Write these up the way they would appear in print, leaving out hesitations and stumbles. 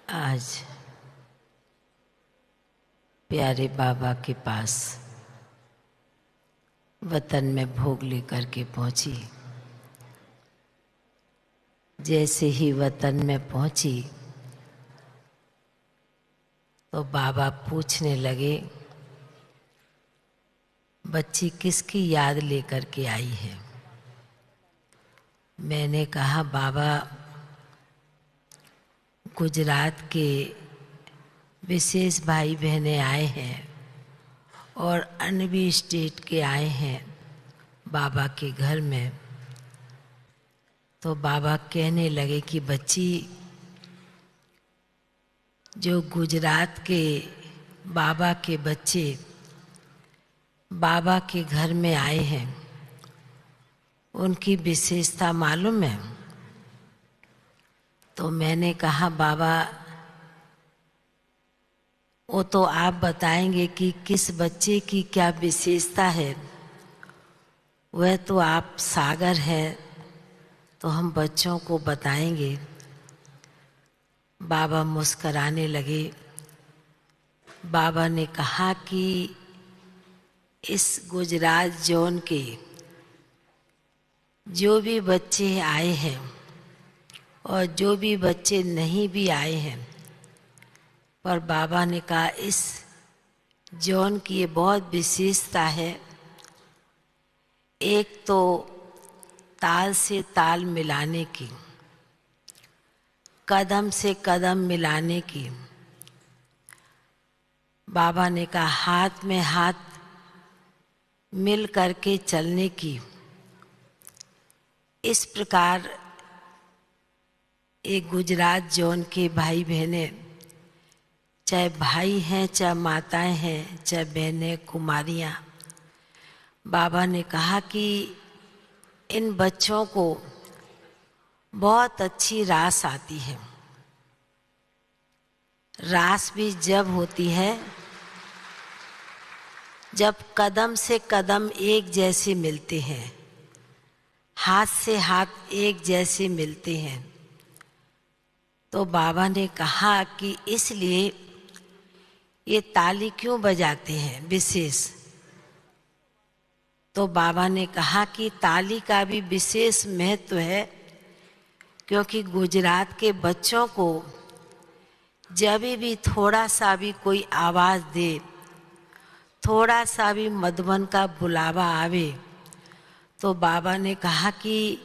आज प्यारे बाबा के पास वतन में भोग लेकर के पहुंची। जैसे ही वतन में पहुंची तो बाबा पूछने लगे, बच्ची किसकी याद लेकर के आई है? मैंने कहा, बाबा गुजरात के विशेष भाई बहनें आए हैं और अन्य भी स्टेट के आए हैं बाबा के घर में। तो बाबा कहने लगे कि बच्ची, जो गुजरात के बाबा के बच्चे बाबा के घर में आए हैं, उनकी विशेषता मालूम है? तो मैंने कहा, बाबा वो तो आप बताएंगे कि किस बच्चे की क्या विशेषता है। वह तो आप सागर हैं, तो हम बच्चों को बताएंगे। बाबा मुस्कराने लगे। बाबा ने कहा कि इस गुजरात जोन के जो भी बच्चे आए हैं और जो भी बच्चे नहीं भी आए हैं, पर बाबा ने कहा इस जोन की ये बहुत विशेषता है। एक तो ताल से ताल मिलाने की, कदम से कदम मिलाने की। बाबा ने कहा हाथ में हाथ मिल करके चलने की। इस प्रकार एक गुजरात जोन के भाई बहनें, चाहे भाई हैं, चाहे माताएं हैं, चाहे बहनें, कुमारियां, बाबा ने कहा कि इन बच्चों को बहुत अच्छी रास आती है। रास भी जब होती है जब कदम से कदम एक जैसे मिलते हैं, हाथ से हाथ एक जैसे मिलते हैं। तो बाबा ने कहा कि इसलिए ये ताली क्यों बजाते हैं विशेष? तो बाबा ने कहा कि ताली का भी विशेष महत्व है, क्योंकि गुजरात के बच्चों को जब भी थोड़ा सा भी कोई आवाज़ दे, थोड़ा सा भी मधुबन का बुलावा आवे, तो बाबा ने कहा कि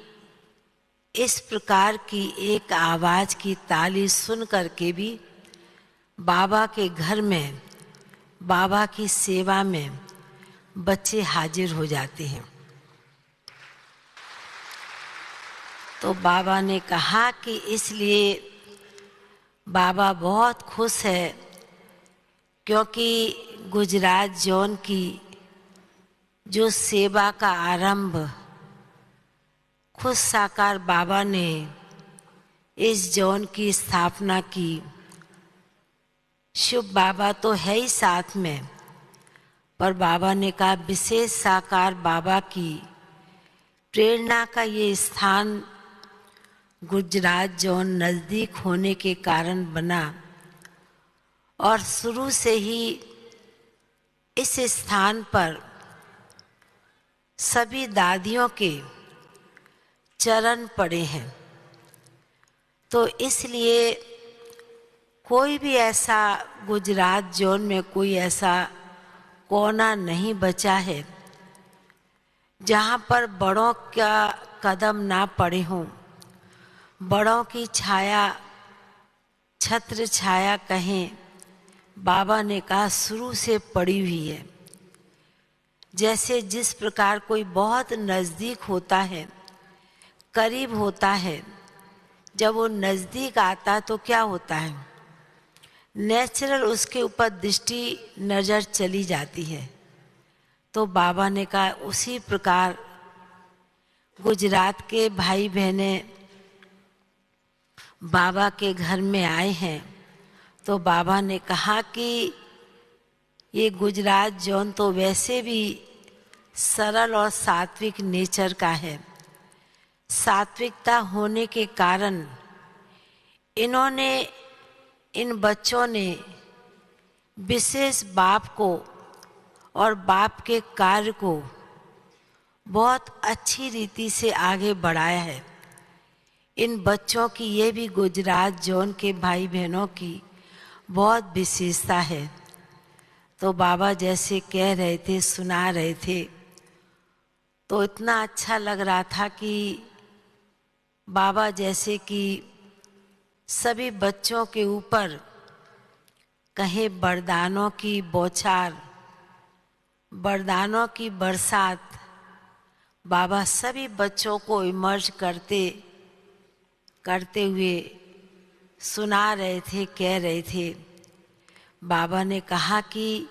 इस प्रकार की एक आवाज़ की ताली सुन करके भी बाबा के घर में, बाबा की सेवा में बच्चे हाजिर हो जाते हैं। तो बाबा ने कहा कि इसलिए बाबा बहुत खुश है, क्योंकि गुजरात जोन की जो सेवा का आरंभ खुद साकार बाबा ने इस जोन की स्थापना की। शुभ बाबा तो है ही साथ में, पर बाबा ने कहा विशेष साकार बाबा की प्रेरणा का ये स्थान गुजरात जोन नज़दीक होने के कारण बना, और शुरू से ही इस स्थान पर सभी दादियों के चरण पड़े हैं। तो इसलिए कोई भी ऐसा गुजरात जोन में कोई ऐसा कोना नहीं बचा है जहाँ पर बड़ों का कदम ना पड़े हों, बड़ों की छाया, छत्र छाया कहें, बाबा ने कहा शुरू से पड़ी हुई है। जैसे जिस प्रकार कोई बहुत नज़दीक होता है, करीब होता है, जब वो नज़दीक आता तो क्या होता है, नेचुरल उसके ऊपर दृष्टि नज़र चली जाती है। तो बाबा ने कहा उसी प्रकार गुजरात के भाई बहनें बाबा के घर में आए हैं। तो बाबा ने कहा कि ये गुजरात जोन तो वैसे भी सरल और सात्विक नेचर का है। सात्विकता होने के कारण इन्होंने इन बच्चों ने विशेष बाप को और बाप के कार्य को बहुत अच्छी रीति से आगे बढ़ाया है। इन बच्चों की ये भी गुजरात जोन के भाई बहनों की बहुत विशेषता है। तो बाबा जैसे कह रहे थे, सुना रहे थे, तो इतना अच्छा लग रहा था कि बाबा जैसे कि सभी बच्चों के ऊपर कहे वरदानों की बौछार, वरदानों की बरसात, बाबा सभी बच्चों को इमर्ज करते हुए सुना रहे थे, कह रहे थे। बाबा ने कहा कि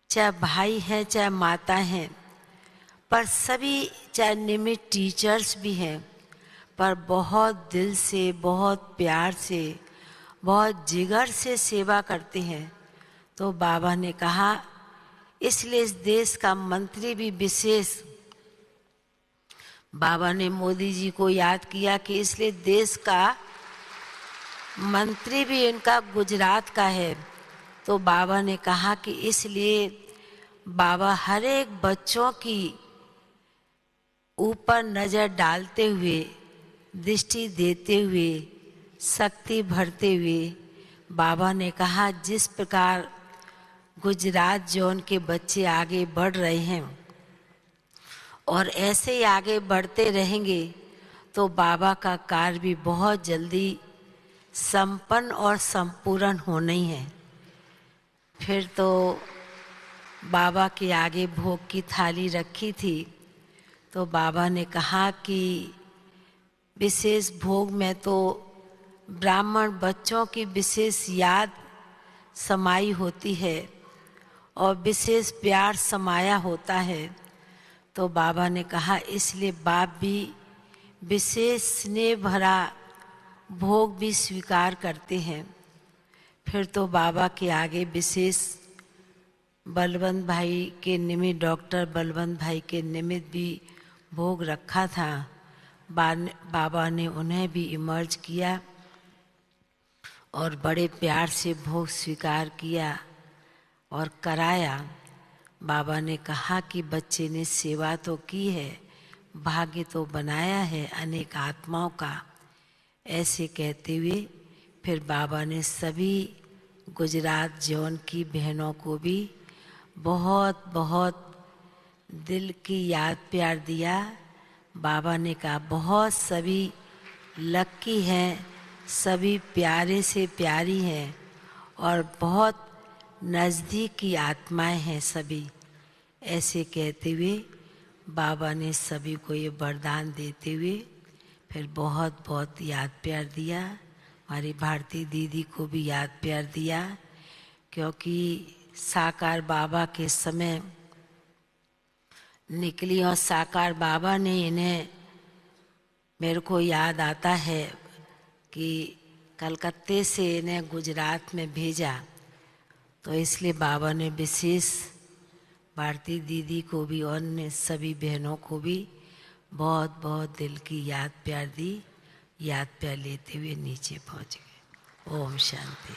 चाहे भाई हैं चाहे माता हैं, पर सभी, चाहे निमित्त टीचर्स भी हैं, पर बहुत दिल से, बहुत प्यार से, बहुत जिगर से सेवा करते हैं। तो बाबा ने कहा इसलिए इस देश का मंत्री भी विशेष, बाबा ने मोदी जी को याद किया कि इसलिए देश का मंत्री भी इनका गुजरात का है। तो बाबा ने कहा कि इसलिए बाबा हर एक बच्चों की ऊपर नजर डालते हुए, दृष्टि देते हुए, शक्ति भरते हुए, बाबा ने कहा जिस प्रकार गुजरात जोन के बच्चे आगे बढ़ रहे हैं और ऐसे ही आगे बढ़ते रहेंगे तो बाबा का कार्य भी बहुत जल्दी संपन्न और संपूर्ण होना ही है। फिर तो बाबा के आगे भोग की थाली रखी थी, तो बाबा ने कहा कि विशेष भोग में तो ब्राह्मण बच्चों की विशेष याद समाई होती है और विशेष प्यार समाया होता है। तो बाबा ने कहा इसलिए बाप भी विशेष स्नेह भरा भोग भी स्वीकार करते हैं। फिर तो बाबा के आगे विशेष बलवंत भाई के निमित्त, डॉक्टर बलवंत भाई के निमित्त भी भोग रखा था। बाबा ने उन्हें भी इमर्ज किया और बड़े प्यार से भोग स्वीकार किया और कराया। बाबा ने कहा कि बच्चे ने सेवा तो की है, भाग्य तो बनाया है अनेक आत्माओं का। ऐसे कहते हुए फिर बाबा ने सभी गुजरात जोन की बहनों को भी बहुत बहुत दिल की याद प्यार दिया। बाबा ने कहा बहुत सभी लक्की हैं, सभी प्यारे से प्यारी हैं और बहुत नज़दीक की आत्माएं हैं सभी। ऐसे कहते हुए बाबा ने सभी को ये वरदान देते हुए फिर बहुत बहुत याद प्यार दिया। हमारी भारती दीदी को भी याद प्यार दिया, क्योंकि साकार बाबा के समय निकली और साकार बाबा ने इन्हें, मेरे को याद आता है कि कलकत्ते से इन्हें गुजरात में भेजा, तो इसलिए बाबा ने विशेष भारती दीदी को भी और ने सभी बहनों को भी बहुत बहुत दिल की याद प्यार दी। याद प्यार लेते हुए नीचे पहुंच गए। ओम शांति।